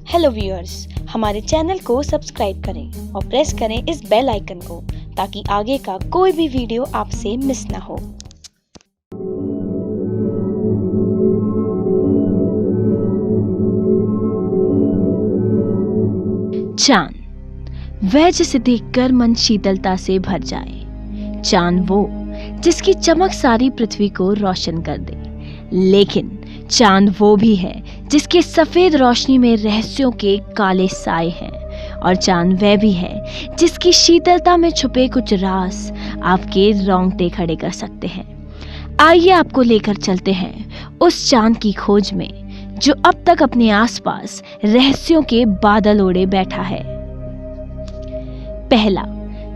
Hello viewers, हमारे channel को subscribe करें और प्रेस करें इस बेल आइकन को ताकि आगे का कोई भी वीडियो आपसे मिस ना हो। चांद, वह जिसे देखकर मन शीतलता से भर जाए। चांद वो जिसकी चमक सारी पृथ्वी को रोशन कर दे। लेकिन चांद वो भी है जिसके सफेद रोशनी में रहस्यों के काले साए हैं। और चांद वह भी है जिसकी शीतलता में छुपे कुछ राज आपके रोंगटे खड़े कर सकते हैं। आइए आपको लेकर चलते हैं उस चांद की खोज में जो अब तक अपने आसपास रहस्यों के बादल ओढ़े बैठा है। पहला,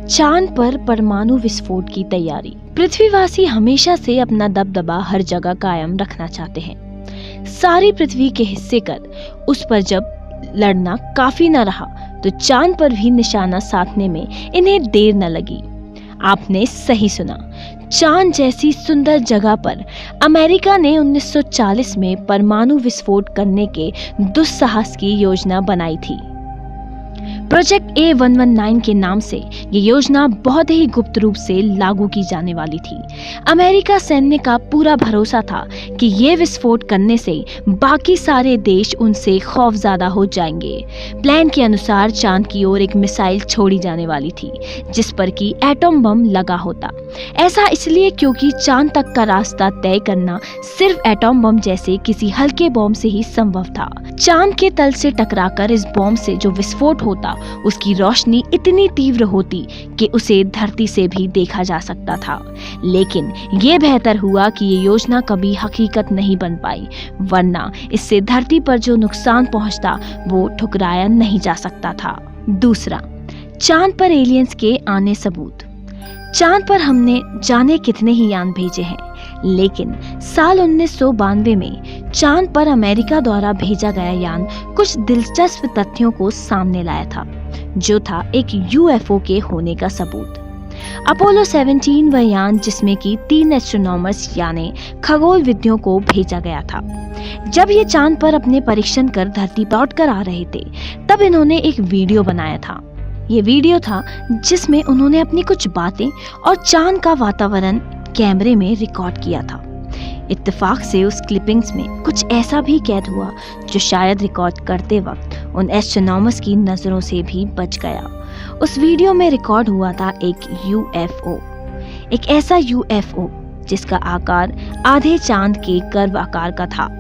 चांद पर परमाणु विस्फोट की तैयारी। पृथ्वीवासी हमेशा से अपना दबदबा हर जगह कायम रखना चाहते हैं। सारी पृथ्वी के हिस्से कर उस पर जब लड़ना काफी न रहा तो चांद पर भी निशाना साधने में इन्हें देर न लगी। आपने सही सुना, चांद जैसी सुंदर जगह पर अमेरिका ने 1940 में परमाणु विस्फोट करने के दुस्साहस की योजना बनाई थी। प्रोजेक्ट A119 के नाम से ये योजना बहुत ही गुप्त रूप से लागू की जाने वाली थी। अमेरिका सैन्य का पूरा भरोसा था कि ये विस्फोट करने से बाकी सारे देश उनसे खौफज़दा हो जाएंगे। प्लान के अनुसार चांद की ओर एक मिसाइल छोड़ी जाने वाली थी जिस पर कि एटम बम लगा होता। ऐसा इसलिए क्योंकि चांद तक का रास्ता तय करना सिर्फ एटम बम जैसे किसी हल्के बम से ही संभव था। चांद के तल से टकराकर इस बम से जो विस्फोट होता उसकी रोशनी इतनी तीव्र होती कि उसे धरती से भी देखा जा सकता था। लेकिन ये बेहतर हुआ कि ये योजना कभी हकीकत नहीं बन पाई, वरना इससे धरती पर जो नुकसान पहुंचता वो ठुकराया नहीं जा सकता था। दूसरा, चांद पर एलियंस के आने सबूत। चांद पर हमने जाने कितने ही यान भेजे हैं, लेकिन साल 1992 में चांद पर अमेरिका द्वारा भेजा गया यान कुछ दिलचस्प तथ्यों को सामने लाया था, जो था एक UFO के होने का सबूत। अपोलो 17 वह यान जिसमें कि 3 एस्ट्रोनॉमर्स यानी खगोलविदों को भेजा गया था। जब ये चांद पर अपने परीक्षण कर धरती लौट कर आ रहे थे तब इन्होंने एक वीडियो बनाया था। ये वीडियो था जिसमें उन्होंने अपनी कुछ बातें और चांद का वातावरण कैमरे में रिकॉर्ड किया था। इत्तेफाक से उस क्लिपिंग्स में कुछ ऐसा भी कैद हुआ जो शायद रिकॉर्ड करते वक्त उन एस्ट्रोनॉमर्स की नजरों से भी बच गया। उस वीडियो में रिकॉर्ड हुआ था एक UFO, एक ऐसा UFO जिसका आकार आधे चांद के कर्व आकार का था।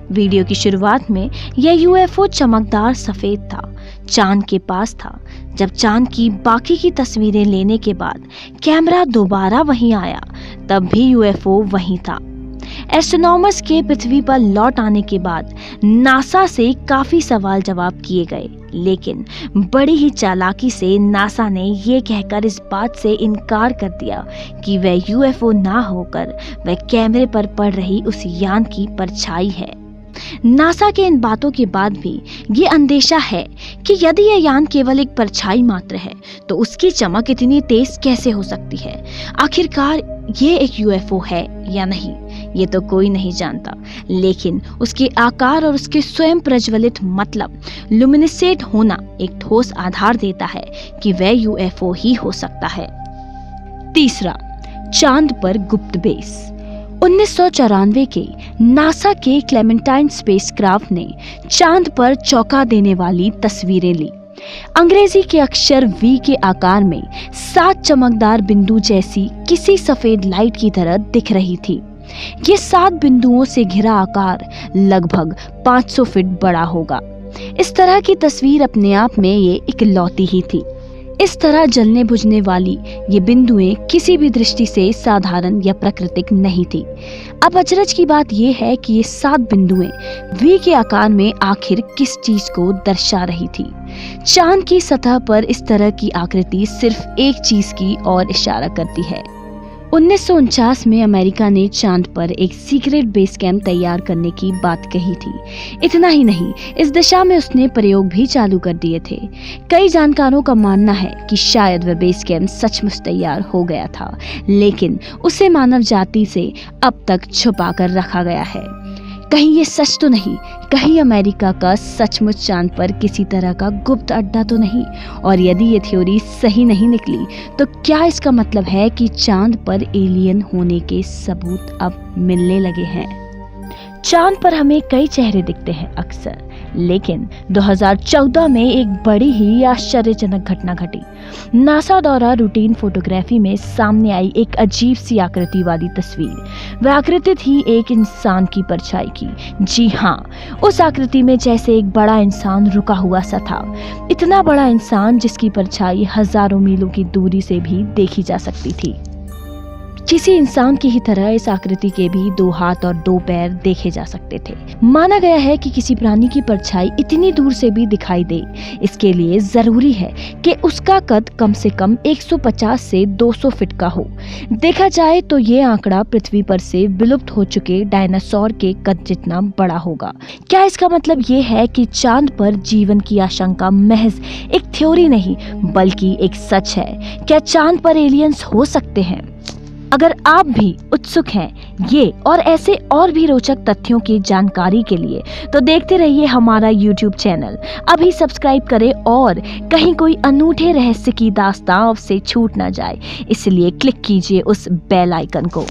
वीडियो की शुरुआत में यह UFO चमकदार सफेद था, चांद के पास था। जब चांद की बाकी की तस्वीरें लेने के बाद कैमरा दोबारा वहीं आया तब भी UFO वहीं था। एस्ट्रोनॉमर्स के पृथ्वी पर लौट आने के बाद नासा से काफी सवाल जवाब किए गए, लेकिन बड़ी ही चालाकी से नासा ने ये कहकर इस बात से इनकार कर दिया कि वह UFO ना होकर वह कैमरे पर पड़ रही उस यान की परछाई है। नासा के इन बातों के बाद भी ये अंदेशा है कि यदि यह यान केवल एक परछाई मात्र है तो उसकी चमक इतनी तेज कैसे हो सकती है। आखिरकार ये एक UFO है या नहीं, ये तो कोई नहीं जानता, लेकिन उसके आकार और उसके स्वयं प्रज्वलित मतलब लुमिनिसेंट होना एक ठोस आधार देता है कि वह UFO ही हो सकता है। तीसरा, चांद पर गुप्त बेस। 1994 के नासा के क्लेमेंटाइन स्पेसक्राफ्ट ने चांद पर चौंका देने वाली तस्वीरें ली। अंग्रेजी के अक्षर V के आकार में 7 चमकदार बिंदु जैसी किसी सफेद लाइट की तरह दिख रही थी। ये 7 बिंदुओं से घिरा आकार लगभग 500 फीट बड़ा होगा। इस तरह की तस्वीर अपने आप में ये इकलौती ही थी। इस तरह जलने बुझने वाली ये बिंदुएं किसी भी दृष्टि से साधारण या प्राकृतिक नहीं थी। अब अचरज की बात यह है कि ये 7 बिंदुएं V के आकार में आखिर किस चीज को दर्शा रही थी। चांद की सतह पर इस तरह की आकृति सिर्फ एक चीज की ओर इशारा करती है। 1949 में अमेरिका ने चांद पर एक सीक्रेट बेस कैंप तैयार करने की बात कही थी। इतना ही नहीं, इस दिशा में उसने प्रयोग भी चालू कर दिए थे। कई जानकारों का मानना है कि शायद वह बेस कैंप सचमुच तैयार हो गया था, लेकिन उसे मानव जाति से अब तक छुपा कर रखा गया है। कहीं ये सच तो नहीं, कहीं अमेरिका का सचमुच चांद पर किसी तरह का गुप्त अड्डा तो नहीं? और यदि ये थ्योरी सही नहीं निकली तो क्या इसका मतलब है कि चांद पर एलियन होने के सबूत अब मिलने लगे हैं? चांद पर हमें कई चेहरे दिखते हैं अक्सर, लेकिन 2014 में एक बड़ी ही आश्चर्यजनक घटना घटी। नासा द्वारा रूटीन फोटोग्राफी में सामने आई एक अजीब सी आकृति वाली तस्वीर। वह आकृति थी एक इंसान की परछाई की। जी हाँ, उस आकृति में जैसे एक बड़ा इंसान रुका हुआ सा था। इतना बड़ा इंसान जिसकी परछाई हजारों मीलों की दूरी से भी देखी जा सकती थी। किसी इंसान की ही तरह इस आकृति के भी 2 हाथ और 2 पैर देखे जा सकते थे। माना गया है कि किसी प्राणी की परछाई इतनी दूर से भी दिखाई दे, इसके लिए जरूरी है कि उसका कद कम से कम 150 से 200 फीट का हो। देखा जाए तो ये आंकड़ा पृथ्वी पर से विलुप्त हो चुके डायनासोर के कद जितना बड़ा होगा। क्या इसका मतलब ये है कि चांद पर जीवन की आशंका महज एक थ्योरी नहीं बल्कि एक सच है? क्या चांद पर एलियंस हो सकते हैं? अगर आप भी उत्सुक हैं ये और ऐसे और भी रोचक तथ्यों की जानकारी के लिए तो देखते रहिए हमारा YouTube चैनल। अभी सब्सक्राइब करें और कहीं कोई अनूठे रहस्य की दास्तां से छूट ना जाए, इसलिए क्लिक कीजिए उस बेल आइकन को।